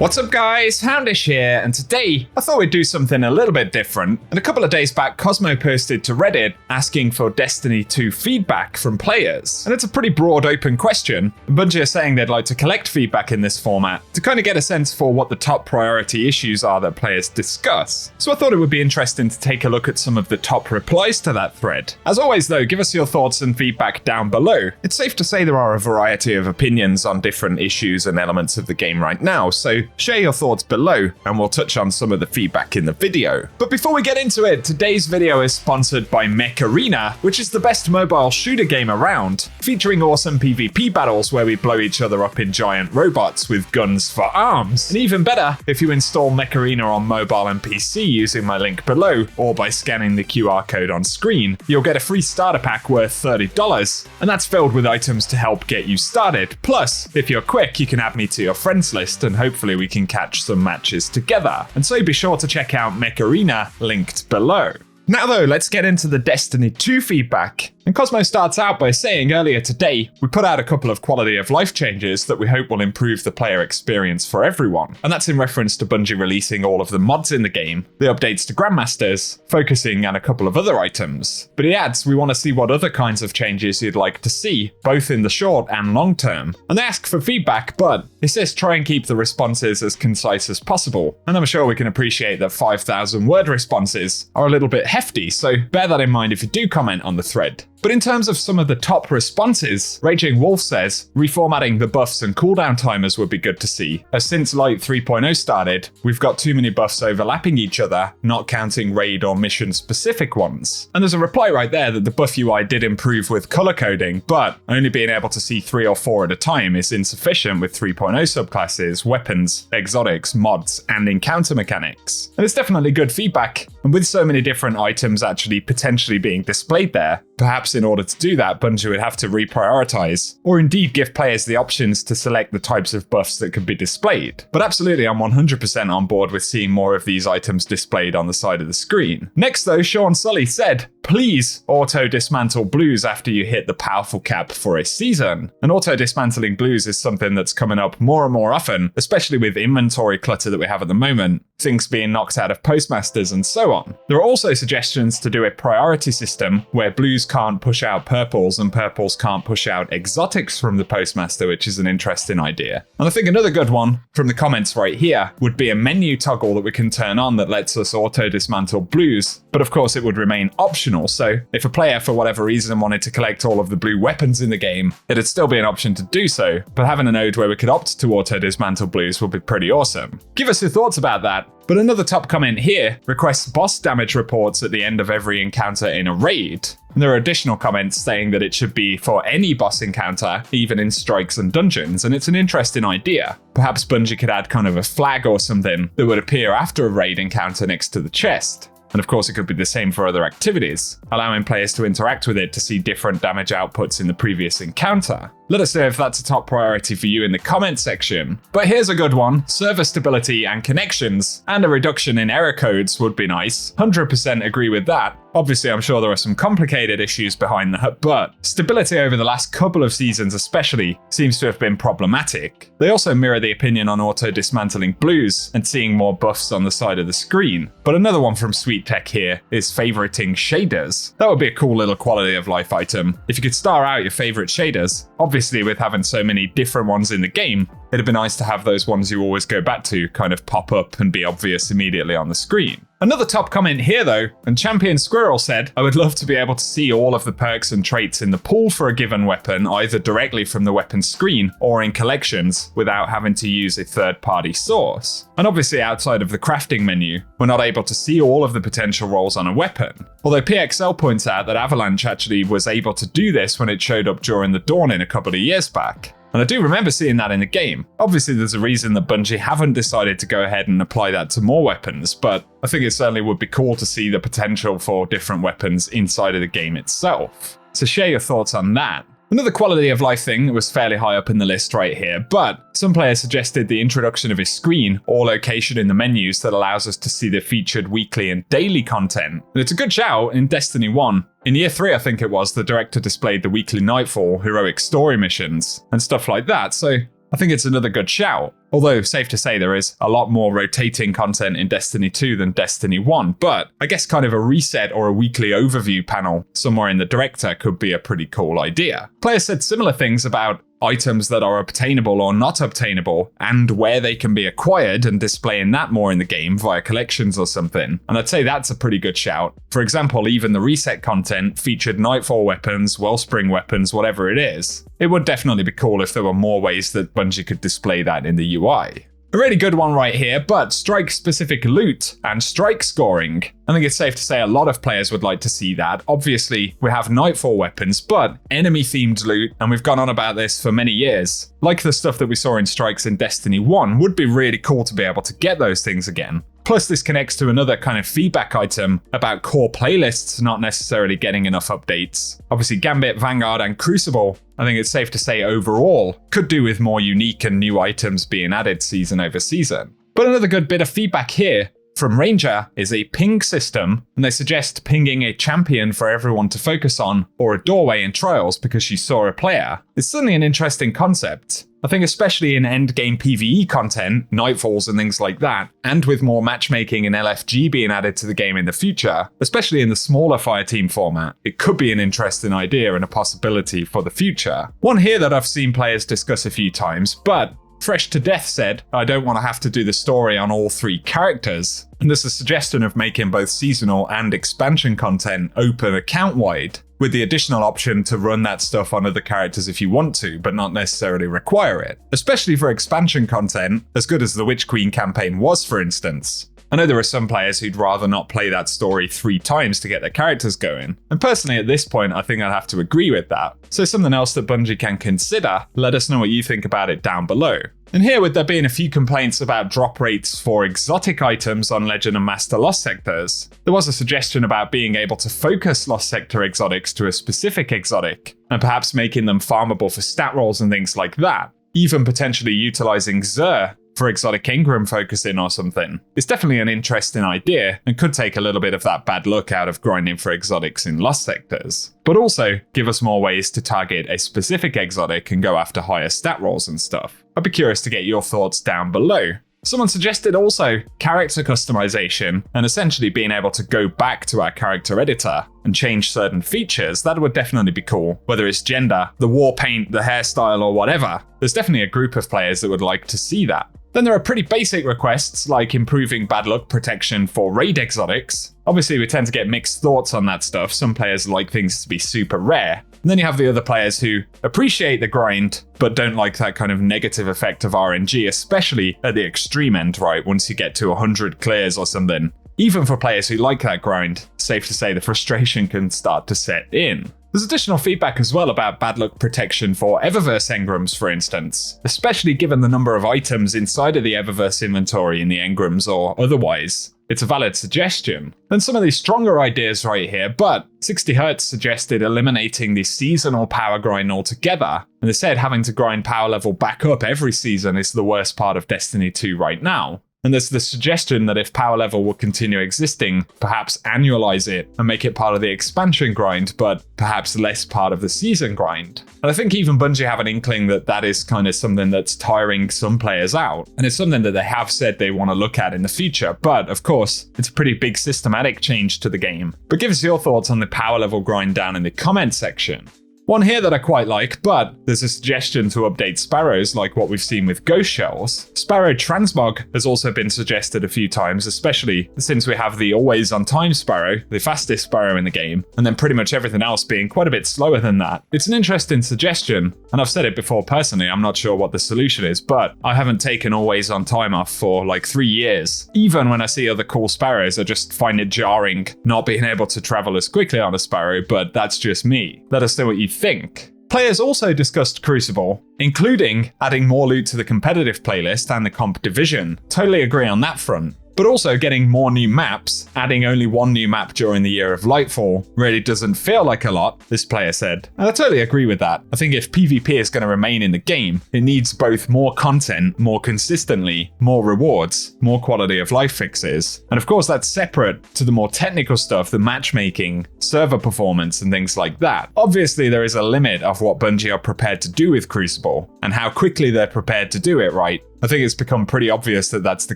What's up guys, Houndish here, and today I thought we'd do something a little bit different. And a couple of days back, Cosmo posted to Reddit asking for Destiny 2 feedback from players. And it's a pretty broad open question. Bungie are saying they'd like to collect feedback in this format to kind of get a sense for what the top priority issues are that players discuss. So I thought it would be interesting to take a look at some of the top replies to that thread. As always though, give us your thoughts and feedback down below. It's safe to say there are a variety of opinions on different issues and elements of the game right now, so share your thoughts below and we'll touch on some of the feedback in the video. But before we get into it, today's video is sponsored by Mech Arena, which is the best mobile shooter game around, featuring awesome PvP battles where we blow each other up in giant robots with guns for arms. And even better, if you install Mech Arena on mobile and PC using my link below, or by scanning the QR code on screen, you'll get a free starter pack worth $30, and that's filled with items to help get you started. Plus, if you're quick, you can add me to your friends list and hopefully we can catch some matches together. And so be sure to check out Mech Arena, linked below. Now though, let's get into the Destiny 2 feedback. And Cosmo starts out by saying earlier today, we put out a couple of quality of life changes that we hope will improve the player experience for everyone. And that's in reference to Bungie releasing all of the mods in the game, the updates to Grandmasters, focusing, and a couple of other items. But he adds, we want to see what other kinds of changes you'd like to see, both in the short and long term. And they ask for feedback, but he says try and keep the responses as concise as possible. And I'm sure we can appreciate that 5,000 word responses are a little bit hefty, so bear that in mind if you do comment on the thread. But in terms of some of the top responses, Raging Wolf says, reformatting the buffs and cooldown timers would be good to see, as since Light 3.0 started, we've got too many buffs overlapping each other, not counting raid or mission specific ones. And there's a reply right there that the buff UI did improve with color coding, but only being able to see 3 or 4 at a time is insufficient with 3.0 subclasses, weapons, exotics, mods, and encounter mechanics. And it's definitely good feedback, and with so many different items actually potentially being displayed there, perhaps in order to do that, Bungie would have to reprioritize, or indeed give players the options to select the types of buffs that could be displayed. But absolutely, I'm 100% on board with seeing more of these items displayed on the side of the screen. Next though, Sean Sully said, please auto-dismantle blues after you hit the powerful cap for a season. And auto-dismantling blues is something that's coming up more and more often, especially with inventory clutter that we have at the moment, things being knocked out of postmasters and so on. There are also suggestions to do a priority system where blues can't push out purples and purples can't push out exotics from the postmaster, which is an interesting idea. And I think another good one from the comments right here would be a menu toggle that we can turn on that lets us auto-dismantle blues, but of course it would remain optional. So if a player for whatever reason wanted to collect all of the blue weapons in the game, it'd still be an option to do so, but having a node where we could opt to auto-dismantle blues would be pretty awesome. Give us your thoughts about that. But another top comment here requests boss damage reports at the end of every encounter in a raid. And there are additional comments saying that it should be for any boss encounter, even in strikes and dungeons, and it's an interesting idea. Perhaps Bungie could add kind of a flag or something that would appear after a raid encounter next to the chest. And of course it could be the same for other activities, allowing players to interact with it to see different damage outputs in the previous encounter. Let us know if that's a top priority for you in the comment section. But here's a good one, server stability and connections, and a reduction in error codes would be nice. 100% agree with that. Obviously, I'm sure there are some complicated issues behind that, but stability over the last couple of seasons especially seems to have been problematic. They also mirror the opinion on auto-dismantling blues and seeing more buffs on the side of the screen. But another one from Sweet Tech here is favoriting shaders. That would be a cool little quality of life item. If you could star out your favorite shaders, obviously with having so many different ones in the game, it'd be nice to have those ones you always go back to kind of pop up and be obvious immediately on the screen. Another top comment here though, and Champion Squirrel said, I would love to be able to see all of the perks and traits in the pool for a given weapon, either directly from the weapon screen or in collections without having to use a third-party source. And obviously outside of the crafting menu, we're not able to see all of the potential roles on a weapon. Although PXL points out that Avalanche actually was able to do this when it showed up during the Dawning a couple of years back. And I do remember seeing that in the game. Obviously there's a reason that Bungie haven't decided to go ahead and apply that to more weapons, but I think it certainly would be cool to see the potential for different weapons inside of the game itself. So share your thoughts on that. Another quality of life thing that was fairly high up in the list right here, but some players suggested the introduction of a screen or location in the menus that allows us to see the featured weekly and daily content. And it's a good shout in Destiny 1. In Year 3, I think it was, the director displayed the weekly Nightfall heroic story missions and stuff like that, so I think it's another good shout. Although, safe to say there is a lot more rotating content in Destiny 2 than Destiny 1, but I guess kind of a reset or a weekly overview panel somewhere in the director could be a pretty cool idea. Players said similar things about items that are obtainable or not obtainable, and where they can be acquired, and displaying that more in the game via collections or something. And I'd say that's a pretty good shout. For example, even the reset content featured Nightfall weapons, Wellspring weapons, whatever it is. It would definitely be cool if there were more ways that Bungie could display that in the UI. A really good one right here, but strike-specific loot and strike scoring. I think it's safe to say a lot of players would like to see that. Obviously, we have Nightfall weapons, but enemy-themed loot, and we've gone on about this for many years. Like the stuff that we saw in strikes in Destiny 1, would be really cool to be able to get those things again. Plus, this connects to another kind of feedback item about core playlists not necessarily getting enough updates. Obviously, Gambit, Vanguard, and Crucible, I think it's safe to say overall, could do with more unique and new items being added season over season. But another good bit of feedback here from Ranger is a ping system, and they suggest pinging a champion for everyone to focus on, or a doorway in trials because she saw a player. It's certainly an interesting concept. I think especially in endgame PvE content, Nightfalls and things like that, and with more matchmaking and LFG being added to the game in the future, especially in the smaller fireteam format, it could be an interesting idea and a possibility for the future. One here that I've seen players discuss a few times, but Fresh to Death said, I don't want to have to do the story on all 3 characters. And there's a suggestion of making both seasonal and expansion content open account-wide, with the additional option to run that stuff on other characters if you want to, but not necessarily require it. Especially for expansion content, as good as the Witch Queen campaign was, for instance. I know there are some players who'd rather not play that story 3 times to get their characters going. And personally at this point, I think I'd have to agree with that. So something else that Bungie can consider, let us know what you think about it down below. And here, with there being a few complaints about drop rates for exotic items on Legend and Master Lost Sectors, there was a suggestion about being able to focus Lost Sector exotics to a specific exotic, and perhaps making them farmable for stat rolls and things like that, even potentially utilizing Xur for exotic engram focusing or something. It's definitely an interesting idea and could take a little bit of that bad luck out of grinding for exotics in Lost Sectors, but also give us more ways to target a specific exotic and go after higher stat rolls and stuff. I'd be curious to get your thoughts down below. Someone suggested also character customization and essentially being able to go back to our character editor and change certain features. That would definitely be cool, whether it's gender, the war paint, the hairstyle, or whatever. There's definitely a group of players that would like to see that. Then there are pretty basic requests like improving bad luck protection for raid exotics. Obviously, we tend to get mixed thoughts on that stuff. Some players like things to be super rare. And then you have the other players who appreciate the grind, but don't like that kind of negative effect of RNG, especially at the extreme end, right? Once you get to 100 clears or something. Even for players who like that grind, safe to say the frustration can start to set in. There's additional feedback as well about bad luck protection for Eververse engrams, for instance, especially given the number of items inside of the Eververse inventory in the engrams or otherwise. It's a valid suggestion. Then some of these stronger ideas right here, but 60Hz suggested eliminating the seasonal power grind altogether, and they said having to grind power level back up every season is the worst part of Destiny 2 right now. And there's the suggestion that if power level will continue existing, perhaps annualize it and make it part of the expansion grind, but perhaps less part of the season grind. And I think even Bungie have an inkling that that is kind of something that's tiring some players out. And it's something that they have said they want to look at in the future. But of course, it's a pretty big systematic change to the game. But give us your thoughts on the power level grind down in the comment section. One here that I quite like, but there's a suggestion to update sparrows like what we've seen with ghost shells. Sparrow transmog has also been suggested a few times, especially since we have the always on time sparrow, the fastest sparrow in the game, and then pretty much everything else being quite a bit slower than that. It's an interesting suggestion, and I've said it before personally, I'm not sure what the solution is, but I haven't taken always on time off for like 3 years. Even when I see other cool sparrows, I just find it jarring not being able to travel as quickly on a sparrow, but that's just me. Let us know what you think. Players also discussed Crucible, including adding more loot to the competitive playlist and the comp division. Totally agree on that front. But also getting more new maps, adding only 1 new map during the year of Lightfall really doesn't feel like a lot, this player said. And I totally agree with that. I think if PvP is going to remain in the game, it needs both more content, more consistently, more rewards, more quality of life fixes. And of course that's separate to the more technical stuff, the matchmaking, server performance and things like that. Obviously there is a limit of what Bungie are prepared to do with Crucible, and how quickly they're prepared to do it right. I think it's become pretty obvious that that's the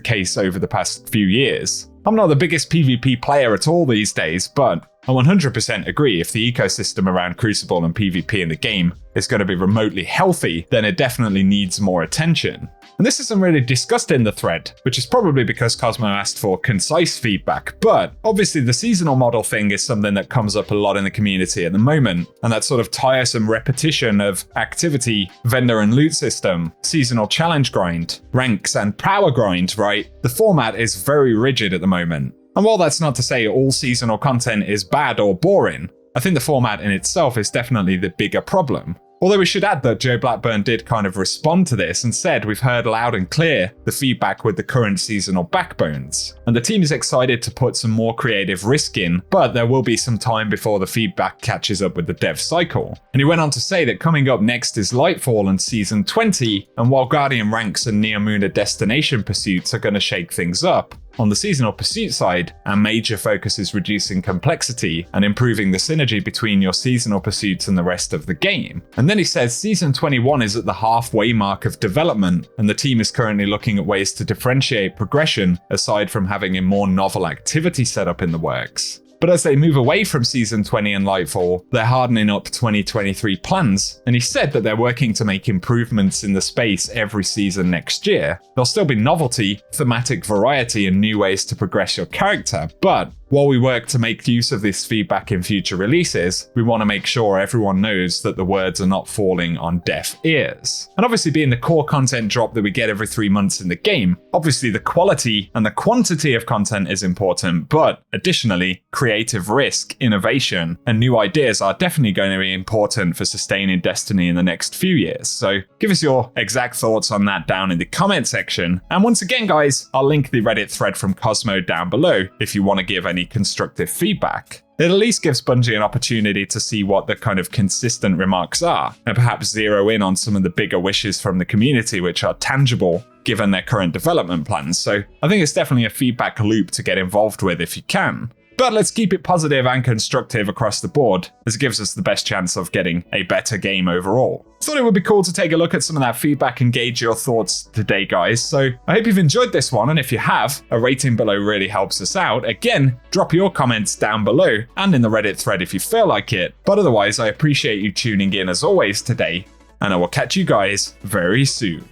case over the past few years. I'm not the biggest PvP player at all these days, but I 100% agree if the ecosystem around Crucible and PvP in the game is going to be remotely healthy, then it definitely needs more attention. And this isn't really discussed in the thread, which is probably because Cosmo asked for concise feedback, but obviously the seasonal model thing is something that comes up a lot in the community at the moment, and that sort of tiresome repetition of activity, vendor and loot system, seasonal challenge grind, ranks and power grind, right? The format is very rigid at the moment. And while that's not to say all seasonal content is bad or boring, I think the format in itself is definitely the bigger problem. Although we should add that Joe Blackburn did kind of respond to this and said we've heard loud and clear the feedback with the current seasonal backbones. And the team is excited to put some more creative risk in, but there will be some time before the feedback catches up with the dev cycle. And he went on to say that coming up next is Lightfall and Season 20, and while Guardian ranks and Neomuna destination pursuits are going to shake things up, on the seasonal pursuit side, our major focus is reducing complexity and improving the synergy between your seasonal pursuits and the rest of the game. And then he says Season 21 is at the halfway mark of development, and the team is currently looking at ways to differentiate progression aside from having a more novel activity set up in the works. But as they move away from Season 20 and Lightfall, they're hardening up 2023 plans, and he said that they're working to make improvements in the space every season next year. There'll still be novelty, thematic variety, and new ways to progress your character, but while we work to make use of this feedback in future releases, we want to make sure everyone knows that the words are not falling on deaf ears. And obviously being the core content drop that we get every 3 months in the game, obviously the quality and the quantity of content is important, but additionally, creative risk, innovation, and new ideas are definitely going to be important for sustaining Destiny in the next few years. So give us your exact thoughts on that down in the comment section. And once again, guys, I'll link the Reddit thread from Cosmo down below if you want to give any constructive feedback. It at least gives Bungie an opportunity to see what the kind of consistent remarks are, and perhaps zero in on some of the bigger wishes from the community which are tangible given their current development plans. So I think it's definitely a feedback loop to get involved with if you can. But let's keep it positive and constructive across the board, as it gives us the best chance of getting a better game overall. Thought it would be cool to take a look at some of that feedback and gauge your thoughts today, guys. So I hope you've enjoyed this one, and if you have, a rating below really helps us out. Again, drop your comments down below and in the Reddit thread if you feel like it. But otherwise, I appreciate you tuning in as always today, and I will catch you guys very soon.